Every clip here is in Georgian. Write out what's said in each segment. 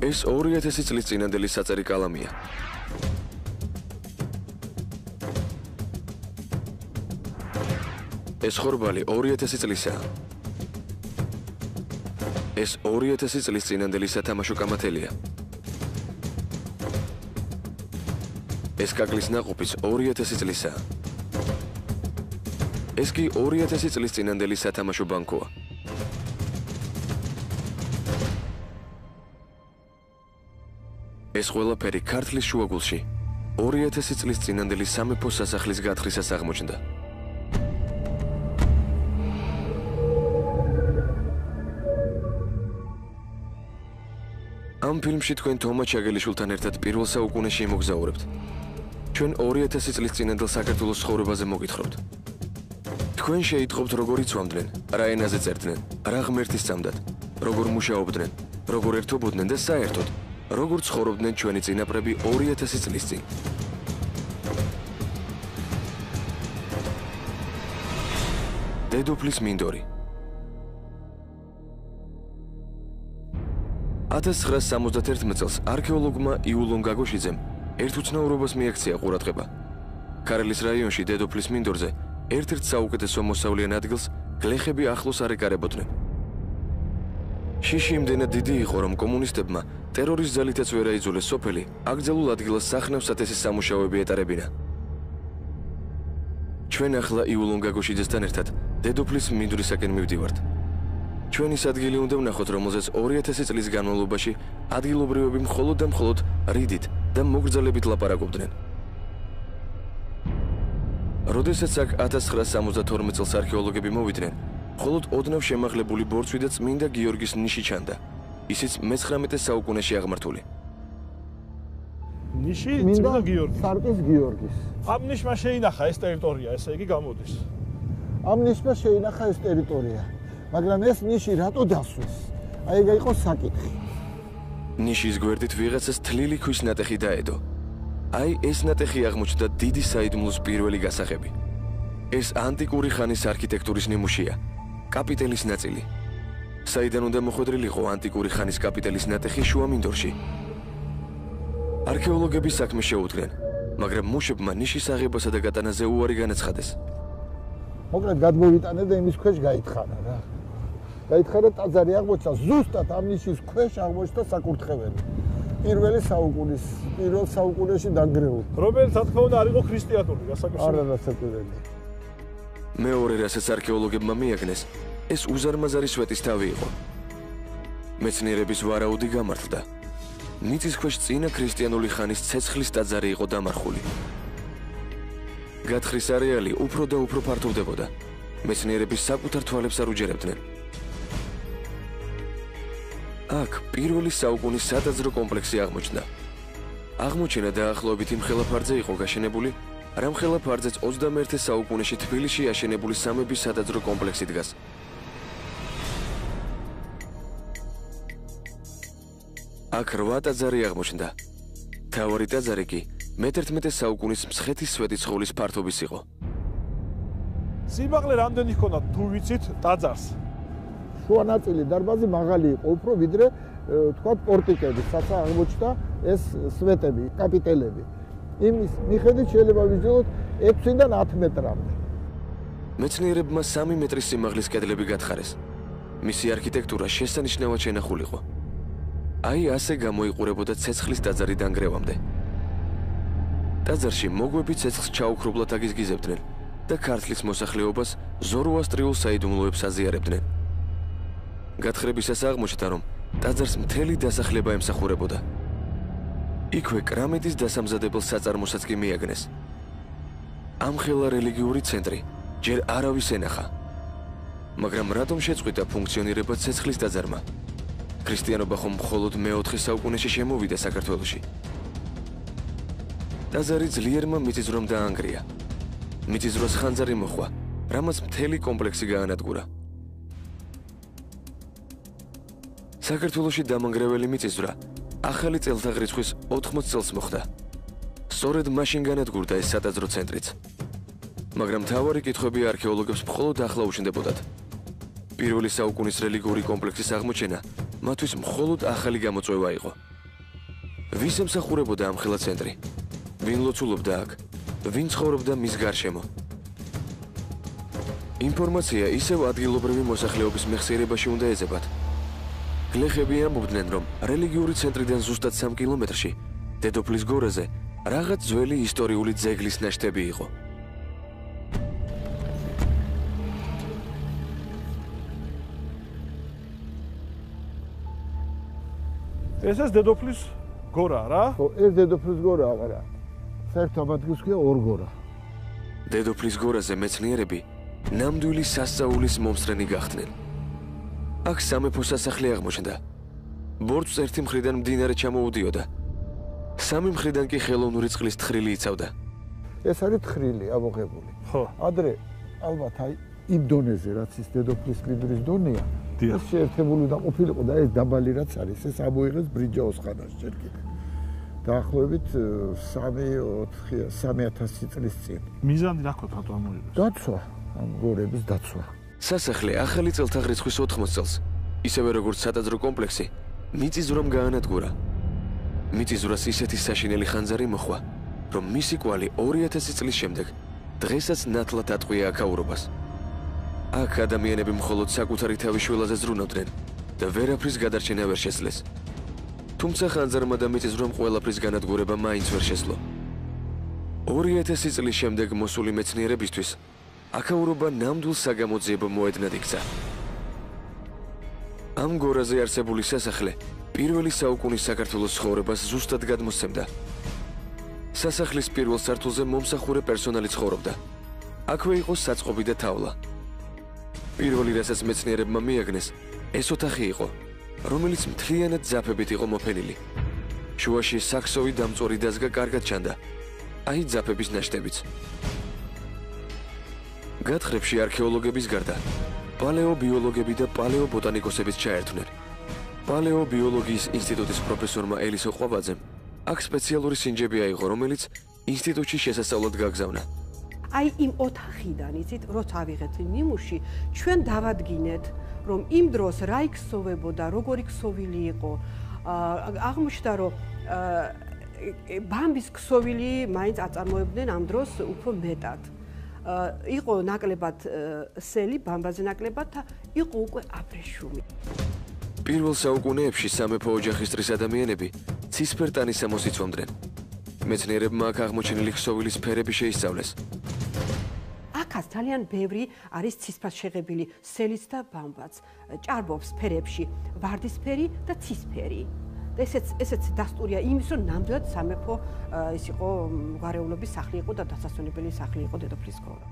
ეს 2000 წლის წინანდელი საწერი კალამია. ეს ხორბალი 2000 წლისაა. ეს 2000 წლის წინანდელი სათამაშო კამათელია. ეს კაკლის ნაყოფიც 2000 წლისაა. ეს კი 2000 წლის წინანდელი სათამაშო ბანკოა. ეს ყველაფერი ქართლის შუაგულში 2000 წლის წინანდელი სამეფო სასახლის გათხრისას აღმოჩნდა. ამ ფილმში თქვენ თომა ჩაგელიშვილთან ერთად პირველ საუკუნეში იმოგზაურებთ. ჩვენ 2000 წლის წინანდელ საქართველოს ცხოვრებაზე მოგითხრობთ. თქვენ შეიტყობთ როგორ იცვამდნენ, რა ენაზე წერდნენ, რა ღმერთის წამდათ, როგორ მუშაობდნენ, როგორ ერთობოდნენ და საერთოდ როგორ ცხოვრობდნენ ჩვენი წინაპრები 2000 წლის წინ. დედოფლის მინდორი 1971 წელს არქეოლოგმა იულონ გაგოშიძემ ერთ უცნაურობას მიაქცია ყურადღება. ქარელის რაიონში დედოფლის მინდორზე ერთ-ერთ საუკეთესო მოსავლიან ადგილს გლეხები ახლოს არ ეკარებოდნენ. შიში იმდენად დიდი იყო, რომ კომუნისტებმა ტერორის ძალითაც ვერ აიძულეს სოფელი აკრძალულ ადგილას სახნავ-სათესის სამუშაოები ეტარებინა. ჩვენ ახლა იულონ გაგოშიძესთან ერთად დედოფლის მინდვრისაკენ მივდივართ. ჩვენ ის ადგილი უნდა ვნახოთ, რომელზეც 2000 წლის განმავლობაში ადგილობრივები მხოლოდ და მხოლოდ რიდით და მოგრძალებით ლაპარაკობდნენ. როდესაც აქ 1972 წელს არქეოლოგები მოვიდნენ, მხოლოდ ოდნავ შემაღლებული ბორცვი და წმინდა გიორგის ნიში ჩანდა, ისიც მე-19 საუკუნეში აღმართული. ნიში წმინდა გიორგი. სარკის გიორგის. ამ ნიშმა შეინახა ეს ტერიტორია, ესე იგი გამოდის. ამ ნიშმა შეინახა ეს ტერიტორია, მაგრამ ეს ნიში რატო დასვეს? აი ეგ იყო საკითხი. ნიშის გვერდით ვიღაცას თლილი ქვის ნატეხი დაედო. აი ეს ნატეხი აღმოჩნდა დიდი საიდუმლოს პირველი გასაღები. ეს ანტიკური ხანის არქიტექტურის ნიმუშია, კაპიტელის ნაწილი. საიდან უნდა მოხვედრილიყო ანტიკური ხანის კაპიტელის ნატეხი შუა მინდორში? არქეოლოგები საქმე შეუდგნენ, მაგრამ მუშებმა ნიშის აღებასა და გატანაზე უარი განაცხადეს. მოკლედ გადმოვიტანე და იმის ქვეშ გაითხარა რა. გაითხარა ტაძარი აღმოჩნდა, ზუსტად ამ ნიშის ქვეშ აღმოჩნდა საკურთხეველი. პირველ საუკუნეში დანგრეული. რომელიც რა თქმა უნდა არ იყო ქრისტიანული, გასაკუთრებით. არა, რასაკვირველი. მეორე რასაც არქეოლოგებმა მიაგნეს, ეს უზარმაზარი სვეტის თავი იყო. მეცნიერების ვარაუდი გამართლდა. მიწის ქვეშ წინა ქრისტიანული ხანის ცეცხლის ტაძარი იყო დამარხული. გათხრის არეალი უფრო და უფრო ფართოვდებოდა. მეცნიერების საკუთარ თვალებს არ უჯერებდნენ. აქ პირველი საუკუნის სადაზრო კომპლექსი აღმოჩნდა. აღმოჩენა დაახლოებით იმ ხელაფარძე იყო გაშენებული, რამ ხელაფარძეც 21 საუკუნეში თბილისში აშენებული სამების სადაზრო კომპლექსი დგას. აქ 8 ტაძარი აღმოჩნდა. მთავარი ტაძარი კი მე-11 საუკუნის მცხეთის სვეტის ხოლის ფართობის იყო. სიმაღლე რამდენი ჰქონდა თუ ვიცით ტაძარს? შუა ნაწილი დარბაზი მაღალი იყო, უფრო ვიდრე თქვათ პორტიკები, სადაც აღმოჩნდა ეს სვეტები, კაპიტელები. იმის მიხედვით შეიძლება ვიძულოთ 6-დან 10 მეტრამდე. მეცნიერებმა 3 მეტრის სიმაღლის კედლები გათხარეს. მისი არქიტექტურა შესანიშნავად შენახულიყო. აი ასე გამოიყურებოდა ცეცხლის ტაძარი დანგრევამდე. ტაძარში მოგვები ცეცხლს ჩაუქრობლად აგიზგიზებდნენ და ქართლის მოსახლეობას ზოროასტრიულ საიდუმლოებს აზიარებდნენ. გათხრებისას აღმოჩნდა, რომ ტაძარს მთელი დასახლება ემსახურებოდა. იქვე კრამიტის დასამზადებელ საწარმოსაც კი მიაგნეს. ამხელა რელიგიური ცენტრი ჯერ არავის ენახა. მაგრამ რატომ შეწყვიტა ფუნქციონირება ცეცხლის ტაძარმა? ქრისტიანობა ხომ მხოლოდ მე-4 საუკუნეში შემოვიდა საქართველოში. ტაძარი ძლიერმა მიწისძვრამ დაანგრია. მიწისძვრას ხანძარი მოხვა, რამაც მთელი კომპლექსი გაანადგურა. საქართველოში დამანგრეველი მიწისძვრა ახალი წელთაღრიცხვის 80 წელს მოხდა. სწორედ მაშინ განადგურდა ეს სადაზრო ცენტრიც. მაგრამ მთავარი კითხვები არქეოლოგებს მხოლოდ ახლა უჩნდებოდათ. პირველი საუკუნის რელიგიური კომპლექსის აღმოჩენა მათთვის მხოლოდ ახალი გამოწვევა იყო. ვის ემსახურებოდა ამ ხელა ცენტრი? ვინ ლოცულობდა აქ? ვინ ცხოვრობდა მის გარშემო? ინფორმაცია ისევ ადგილობრივი მოსახლეობის მეხსიერებაში უნდა ეძებათ. გლეხები ამბობდნენ, რომ რელიგიური ცენტრიდან ზუსტად 3 კილომეტრში, დედოფლის გორაზე, რაღაც ძველი ისტორიული ძეგლის ნაშთები იყო. ეს დედოფლის გორა რა? ხო, ეს დედოფლის გორა არა. საერთოდ ადგილს ქვია ორგორა. დედოფლის გორაზე მეცნიერები ნამდვილი სასწაულის მომსწრენი გახდნენ. აქ სამეფო სასახლე აღმოჩნდა. ბორცვს ერთი მხრიდან მდინარე ჩამოუდიოდა. სამი მხრიდან კი ხელოვნური წყლის თხრილი იცავდა. ეს არის თხრილი ამოღებული. ხო. ადრე ალბათ აი იმ დონეზე რაც ის დედოფლის კვიდრის დონეა, ეს შეერთებული და ყოფილიყო და ეს დაბალი რაც არის, ეს ამოიღეს ბრინჯაოს ხანაში ჯერ კიდევ. დაახლოებით 3000 წლის წინ. მიზანი რა ქოთ რატო ამოიღეს? დაცვა, ამ გორების დაცვა. სასახლე ახალი წელთაღრიცხვის 80 წელს, ისევე როგორც სატაძრო კომპლექსი, მიწისძვრამ გაანადგურა. მიწისძვრას ისეთი საშინელი ხანძარი მოხვა, რომ მისი კვალი 2000 წლის შემდეგ დღესაც ნათლად ატყვია აქაურობას. აქ ადამიანები მხოლოდ საკუთარი თავის შვილაზე ზრუნავდნენ და ვერაფრის გადარჩენა ვერ შეძლეს. თუმცა ხანძარმა და მიწისძვრამ ყველაფრის განადგურება მაინც ვერ შეძლო. 2000 წლის შემდეგ მოსული მეცნიერებისთვის აქაურობა ნამდვილ საგამოძიებო მოედნად იქცა. ამ გორაზე არსებული სასახლე პირველი საუკუნის საქართველოს ცხოვრებას ზუსტად გადმოსცემდა. სასახლის პირველ სართულზე მომსახურე პერსონალი ცხოვრობდა. აქვე იყო საწყობი და თავლა. პირველი რასაც მეცნიერებმა მიაგნეს, ეს ოთახი იყო, რომელიც მთლიანად ძაფებით იყო მოფენილი. შუაში საქსოვი დამწორი დაზგა კარგად ჩანდა. აი ძაფების ნაშთებიც. გათხრებში არქეოლოგების გარდა პალეობიოლოგები და პალეობოტანიკოსებიც ჩაერთვნენ. პალეობიოლოგიის ინსტიტუტის პროფესორმა ელისო ყვაბაძემ აქ სპეციალური სინჯები აიღო, რომელიც ინსტიტუტში შესასწავლად გაგზავნა. აი იმ ოთახიდან იცით, როცა ავიღეთ ნიმუში, ჩვენ დავადგინეთ, რომ იმ დროს რა იქსოვებოდა, როგორი ქსოვილი იყო. აღმოჩნდა, რომ ბამბის ქსოვილი მაინც აწარმოებდნენ ამ დროს უფრო მეტად. იყო ნაკლებად სელი, ბამბაზე ნაკლებად და იყო უკვე აბრეშუმი. პირველ საუკუნეებში სამეფო ოჯახის წრის ადამიანები ცისფერ ტანის ამოს იცვამდნენ. მეცნიერებმა აქ აღმოჩენილი ქსოვილის ფერები შეისწავლეს. აქაც ძალიან ბევრი არის ცისფრად შეღებილი სელიც და ბამბაც. ჭარბობს ფერებში ვარდისფერი და ცისფერი. ესეც დასტურია იმის, რომ ნამდვილად სამეფო ის იყო გვარეულობის სახლი იყო და დასასვენებელი სახლი იყო დედოფლის გორა.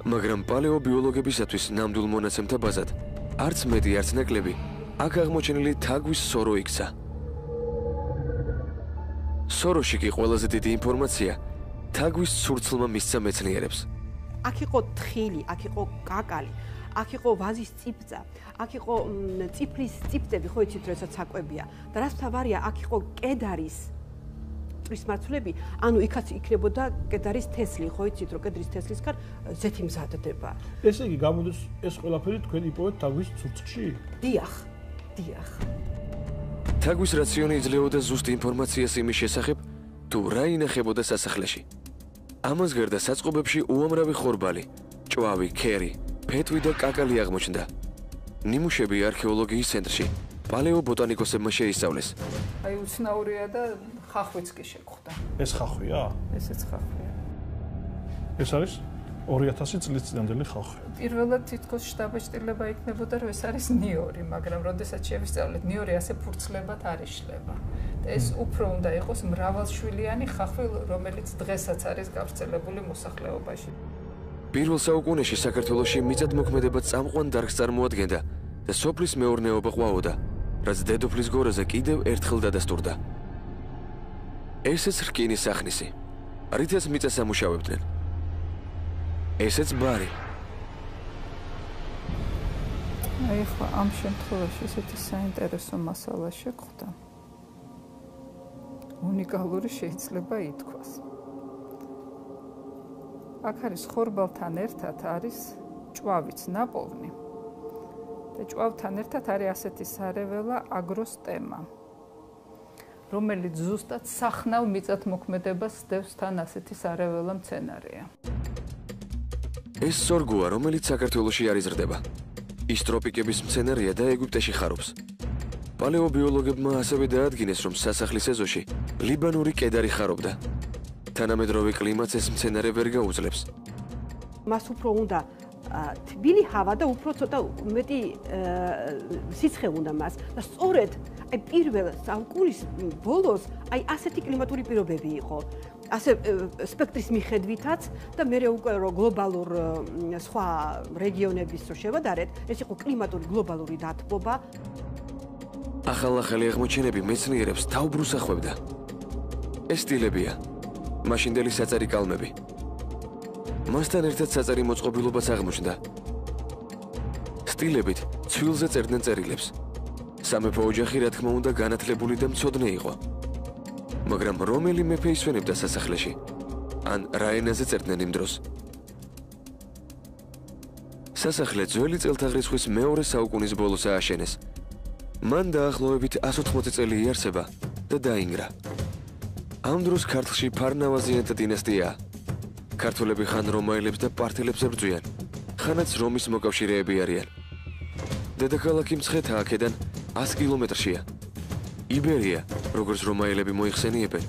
მაგრამ პალეობიოლოგებისათვის ნამდვილ მონაცემთა ბაზად არც მეტი არც ნაკლები აქ აღმოჩენილი თაგვის სორო იქცა. სოროში კი ყველაზე დიდი ინფორმაცია თაგვის ცურცლმა მისცა მეცნიერებს. აქ იყო თხილი, აქ იყო კაკალი, აქ იყო ვაზის წიფწა, აქ იყო წიფლის წიფწები, ხო იცით, როდესაც საკვებია. და რაც მთავარია, აქ იყო კედარის წვისმაცვლები, ანუ იქაც იქნებოდა კედარის თესლი, ხო იცით, რომ კედრის თესლისგან ზეთი მზადდება. ესე იგი, გამოდის ეს ყველაფერი თქვენ იპოვეთ თაგვის ცურცლში? დიახ. თაგვის რაციონი იძლეოდა ზუსტ ინფორმაციას იმის შესახებ, თუ რა ინახებოდა სასახლეში. ამას გარდა საწყობებში უამრავი ხორბალი, ჭვავი, ქერი, ფეტვი და კაკალი აღმოჩნდა. ნიმუშები არქეოლოგიის ცენტრში პალეობოტანიკოსებმა შეისწავლეს. აი უცნაურია და ხახვიც კი შეგხვდა. ეს ხახვია? ესეც ხახვია. ეს არის 2000 წლის წინანდელი ხალხი. პირველად თითქოს შტაბ-ჭრილება იქნებოდა, რომ ეს არის ნიორი, მაგრამ როდესაც შევისწავლეთ, ნიორი ასე ფურცლებად არ იშლება. და ეს უფრო უნდა იყოს მრავალშვილიანი ხახვი, რომელიც დღესაც არის გავრცელებული მოსახლეობაში. პირველ საუკუნეში საქართველოში მიწათმოქმედება წამყვან დარგს წარმოადგენდა და სოფლის მეურნეობა ყვაოდა, რაც დედოფლის გორაზე კიდევ ერთხელ დადასტურდა. ესეც რკინის სახნისი, რითაც მიწას ამუშავებდნენ. ესეც ბარი. აი ხო ამ შემთხვევაში ესეთი საინტერესო მასალა შეგხვდა. უნიკალური შეიძლება ითქვას. აქ არის ხორბალთან ერთად არის ჭვავიც ნაპოვნი და ჭვავთან ერთად არის ასეთი სარეველა აგროს ტემა, რომელიც ზუსტად სახნავ მიწათმოქმედებას სდევს თან ასეთი სარეველა მცენარეა. ეს სორგოა, რომელიც საქართველოში არ იზრდება. ის ტროპიკების მცენარეა და ეგვიპტეში ხარობს. პალეობიოლოგებმა ასევე დაადგინეს, რომ სასახლის ეზოში ლიბანური კედარი ხარობდა. თანამედროვე კლიმატს ეს მცენარე ვერ გაუძლებს. მას უფრო უნდა თბილი ჰავა და უფრო ცოტა მეტი სიცხე უნდა მას და სწორედ აი პირველ საუკუნის ბოლოს აი ასეთი კლიმატური პირობები იყო. ასე სპექტრის მიხედვითაც და მე უკვე რო გლობალურ სხვა რეგიონების რო შევადარეთ, ეს იყო კლიმატური გლობალური დათბობა. ახალ-ახალი აღმოჩენები მეცნიერებს თავბრუს ახვევდა. ეს სტილებია მაშინდელი საწერი კალმები. მასთან ერთად საწერი მოწყობილობაც აღმოჩნდა. სტილებით ცვილზე წერდნენ წერილებს. სამეფო ოჯახი, რა თქმა უნდა, განათლებული და მცოდნე იყო. მაგრამ რომელი მეფე ისვენებდა სასახლეში? ან რა ენაზე წერდნენ იმ დროს? სასახლე ძველი წელთაღრიცხვის მეორე საუკუნის ბოლოს ააშენეს. მან დაახლოებით 180 წელი იარსება და დაინგრა. ამ დროს ქართლში ფარნავაზიანთა დინასტიაა. ქართველები ხან რომაელებს და პართელებს ებრძვიან, ხანაც რომის მოკავშირეები არიან. დედაქალაქი მცხეთა აქედან 100 კილომეტრშია. იბერია, როგორც რომაელები მოიხსენიებენ,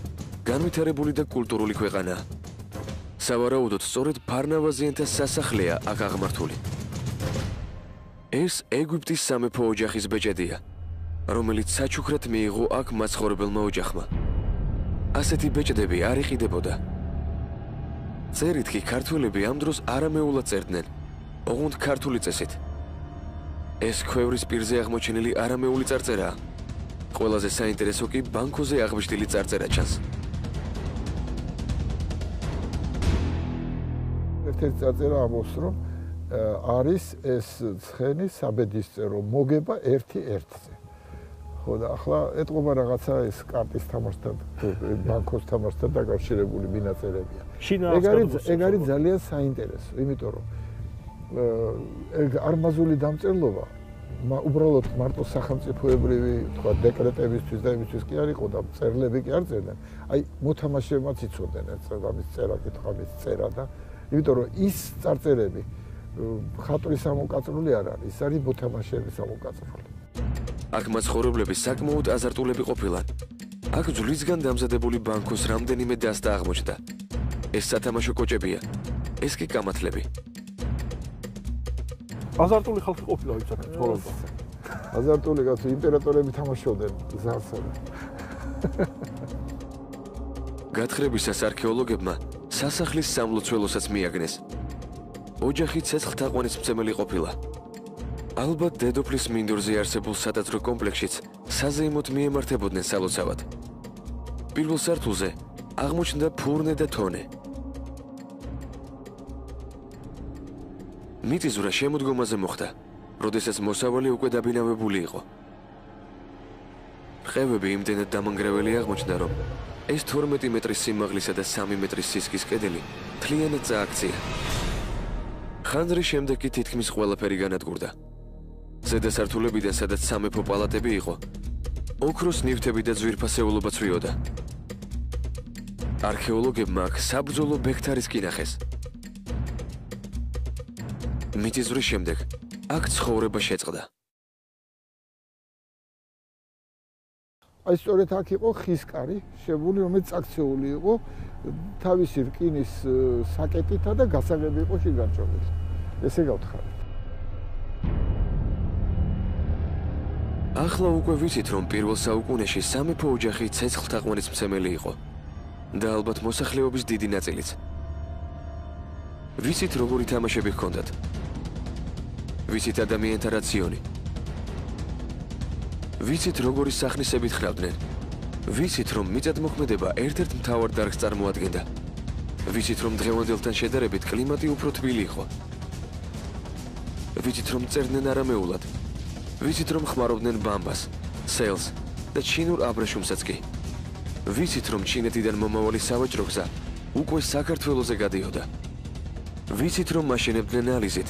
განვითარებული და კულტურული ქვეყანაა. სავარაუდოდ, სწორედ ფარნავაზიანთა სასახლეა აქ აღმართული. ეს ეგვიპტის სამეფო ოჯახის ბეჭედია, რომელიც საჩუქრად მიიღო აქ მაცხოვრებელმა ოჯახმა. ასეთი ბეჭდები არ იყიდებოდა. წერით კი ქართველები ამ დროს არამეულად წერდნენ, ოღონდ ქართული წესით. ეს ქვევრის პირზე აღმოჩენილი არამეული წარწერაა. ყველაზე საინტერესო კი ბანკოზე აღბეჭდილი წარწერა ჩანს. ერთ-ერთი წარწერა ამბობს, რომ არის ეს ცხენი საბედისწერო მოგება 1-1-ზე. ხო და ახლა ეტყობა რაღაცა ეს კარტის თამაშთან, ბანკოს თამაშთან დაკავშირებული მინაწერებია. ეგ არის ძალიან საინტერესო, იმიტომ რომ არმაზული დამწერლობა უბრალოდ მარტო სახელმწიფოებრივი, თქვა, დეკრეტებისთვის და იმისთვის კი არ იყო და წერლები კი არ წერდნენ. აი, მოთამაშეებმაც იცოდნენ ამის წერა-კითხვა, ამის წერა და იმიტომ რომ ის წარწერები ხატვის ამოკაწრული არ არის, ის არის მოთამაშეების ამოკაწრული. აქ მაცხოვრებლები საკმაოდ აზარტულები ყოფილან. აქ ძვლისგან დამზადებული ბანკოს რამდენიმე დასტა აღმოჩნდა. ეს სათამაშო კოჭებია, ეს კი კამათლები. აზარტული ხალხი ყოფილა ვიცით ცხოვრობდა. აზარტული კაცი იმპერატორები თამაშობდნენ ზარსა. გათხრებისას არქეოლოგებმა სასახლის სამლოცველოსაც მიაგნეს. ოჯახი ცეცხლთაყვანის მცემელი ყოფილა. ალბათ დედოფლის მინდორზე არსებულ სადაზრო კომპლექსშიც საზეიმოდ მიემართებოდნენ სალოცავად. პირველ სართულზე აღმოჩნდა ფურნე და თონე. მიწისძვრა შემოდგომაზე მოხდა, როდესაც მოსავალი უკვე დაბინავებული იყო. რყევები იმდენად დამანგრეველი აღმოჩნდა, რომ ეს 12 მეტრის სიმაღლისა და 3 მეტრის სისქის კედელი მთლიანად წააქცია. ხანძრის შემდეგ კი თითქმის ყველაფერი განადგურდა. ზედა სართულებიდან, სადაც სამეფო პალატები იყო, ოქროს ნივთები და ძვირფასეულობა ცვიოდა. არქეოლოგებმა აქ საბრძოლო ბექთარის კინახეს. მიწისძვრის შემდეგ აქ ცხოვრება შეწყდა. აი სწორედ აქ იყო ხისკარი, შებული, რომელიც წაქცეული იყო თავისი რკინის საკეტითა და გასაღები იყო შიგარჭომილი. ესე გავთხარით. ახლა უკვე ვიცით, რომ პირველ საუკუნეში სამეფო ოჯახი ცეცხლთაყვანის მცემელი იყო და ალბათ მოსახლეობის დიდი ნაწილიც. ვიცით, როგორი თამაშები ჰქონდათ. ვიცით ადამიანთა რაციონი. ვიცით, როგორი სახნისებით ხრავდნენ. ვიცით, რომ მიწათმოქმედება ერთ-ერთ მთავარ დარგს წარმოადგენდა. ვიცით, რომ დღევანდელთან შედარებით კლიმატი უფრო თბილი იყო. ვიცით, რომ წერდნენ არამეულად. ვიცით, რომ ხმარობდნენ ბამბას, სელს და ჩინურ აბრეშუმსაც კი. ვიცით, რომ ჩინეთიდან მომავალი სავაჭრო გზა უკვე საქართველოზე გადიოდა. ვიცით, რომ მაშენებდნენ ალიზით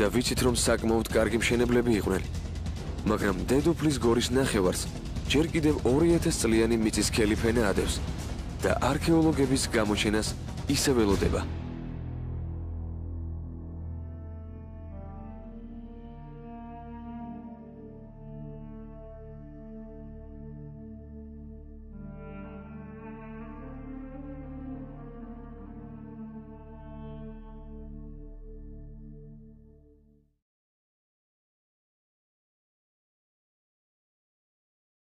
და ვიცით რომ საკმაოდ კარგი მშენებლები იყვნენ. მაგრამ დედოფლის გორის ნახევარს ჯერ კიდევ 2000 წლიანი მიწის სქელი ფენა ადევს და არქეოლოგების გამოჩენას ისევ ელოდება.